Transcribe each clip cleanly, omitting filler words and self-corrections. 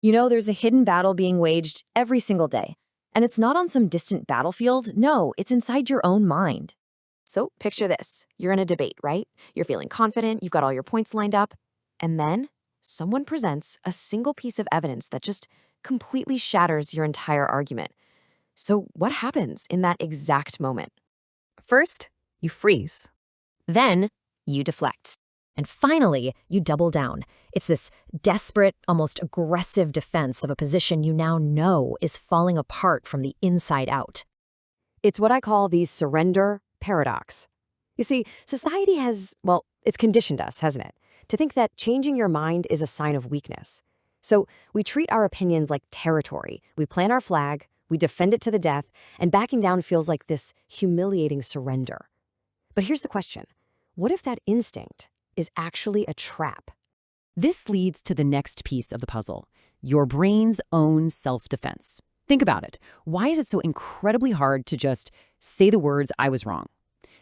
There's a hidden battle being waged every single day. And it's not on some distant battlefield. No, it's inside your own mind. So picture this. You're in a debate, right? You're feeling confident, you've got all your points lined up. And then someone presents a single piece of evidence that just completely shatters your entire argument. So what happens in that exact moment? First, you freeze. Then, you deflect. And finally, you double down. It's this desperate, almost aggressive defense of a position you now know is falling apart from the inside out. It's what I call the surrender paradox. You see, society has, it's conditioned us, hasn't it, to think that changing your mind is a sign of weakness. So we treat our opinions like territory. We plant our flag, we defend it to the death, and backing down feels like this humiliating surrender. But here's the question. What if that instinct is actually a trap? This leads to the next piece of the puzzle, your brain's own self-defense. Think about it. Why is it so incredibly hard to just say the words, "I was wrong"?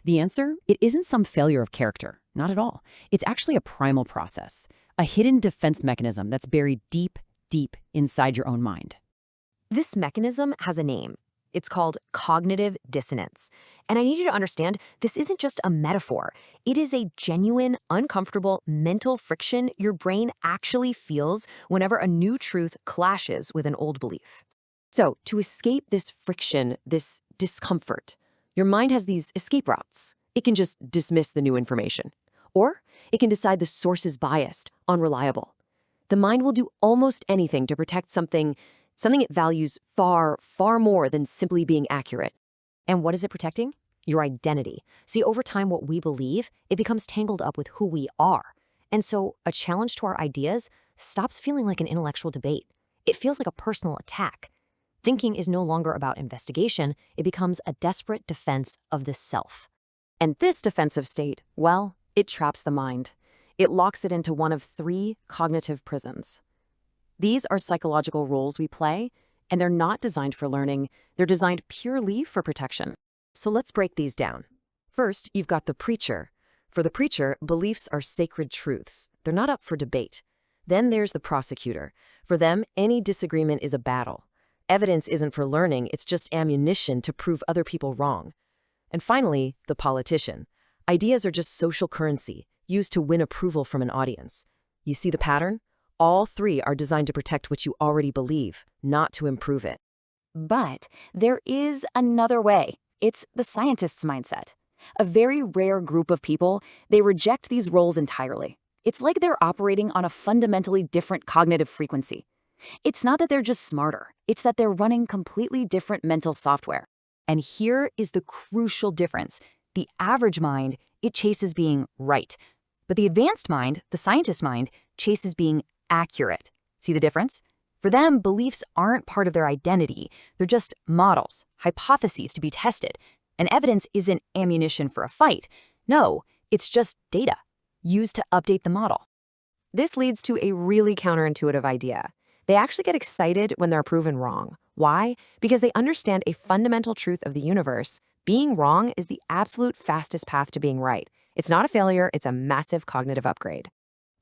The answer, it isn't some failure of character. Not at all. It's actually a primal process, a hidden defense mechanism that's buried deep, deep inside your own mind. This mechanism has a name. It's called cognitive dissonance. And I need you to understand, this isn't just a metaphor. It is a genuine, uncomfortable mental friction your brain actually feels whenever a new truth clashes with an old belief. So, to escape this friction, this discomfort, your mind has these escape routes. It can just dismiss the new information. Or it can decide the source is biased, unreliable. The mind will do almost anything to protect something it values far, far more than simply being accurate. And what is it protecting? Your identity. See, over time, what we believe, it becomes tangled up with who we are. And so a challenge to our ideas stops feeling like an intellectual debate. It feels like a personal attack. Thinking is no longer about investigation. It becomes a desperate defense of the self. And this defensive state, it traps the mind. It locks it into one of three cognitive prisons. These are psychological roles we play, and they're not designed for learning. They're designed purely for protection. So let's break these down. First, you've got the preacher. For the preacher, beliefs are sacred truths. They're not up for debate. Then there's the prosecutor. For them, any disagreement is a battle. Evidence isn't for learning, it's just ammunition to prove other people wrong. And finally, the politician. Ideas are just social currency, used to win approval from an audience. You see the pattern? All three are designed to protect what you already believe, not to improve it. But there is another way. It's the scientist's mindset. A very rare group of people, they reject these roles entirely. It's like they're operating on a fundamentally different cognitive frequency. It's not that they're just smarter, it's that they're running completely different mental software. And here is the crucial difference. The average mind, it chases being right. But the advanced mind, the scientist mind, chases being accurate. See the difference? For them, beliefs aren't part of their identity. They're just models, hypotheses to be tested. And evidence isn't ammunition for a fight. No, it's just data, used to update the model. This leads to a really counterintuitive idea. They actually get excited when they're proven wrong. Why? Because they understand a fundamental truth of the universe. Being wrong is the absolute fastest path to being right. It's not a failure, it's a massive cognitive upgrade.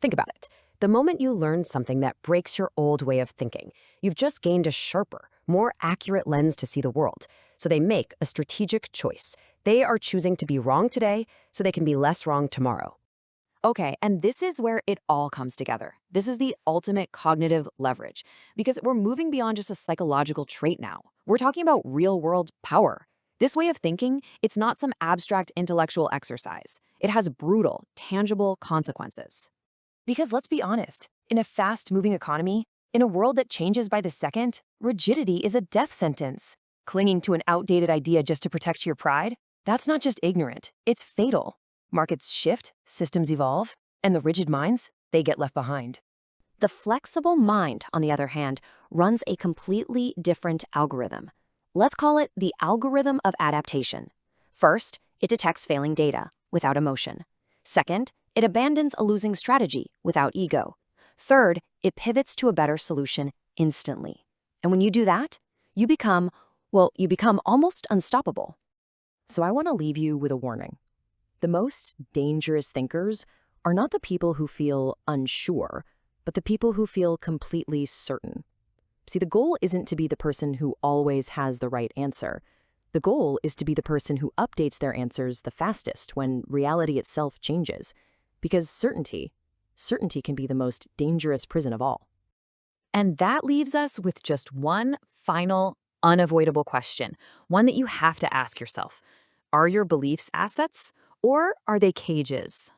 Think about it. The moment you learn something that breaks your old way of thinking, you've just gained a sharper, more accurate lens to see the world. So they make a strategic choice. They are choosing to be wrong today so they can be less wrong tomorrow. Okay, and this is where it all comes together. This is the ultimate cognitive leverage, because we're moving beyond just a psychological trait now. We're talking about real-world power. This way of thinking, it's not some abstract intellectual exercise. It has brutal, tangible consequences. Because let's be honest, in a fast-moving economy, in a world that changes by the second, rigidity is a death sentence. Clinging to an outdated idea just to protect your pride? That's not just ignorant, it's fatal. Markets shift, systems evolve, and the rigid minds, they get left behind. The flexible mind, on the other hand, runs a completely different algorithm. Let's call it the algorithm of adaptation. First, it detects failing data without emotion. Second, it abandons a losing strategy without ego. Third, it pivots to a better solution instantly. And when you do that, you become almost unstoppable. So I want to leave you with a warning. The most dangerous thinkers are not the people who feel unsure, but the people who feel completely certain. See, the goal isn't to be the person who always has the right answer. The goal is to be the person who updates their answers the fastest when reality itself changes. Because certainty can be the most dangerous prison of all. And that leaves us with just one final, unavoidable question, one that you have to ask yourself. Are your beliefs assets, or are they cages?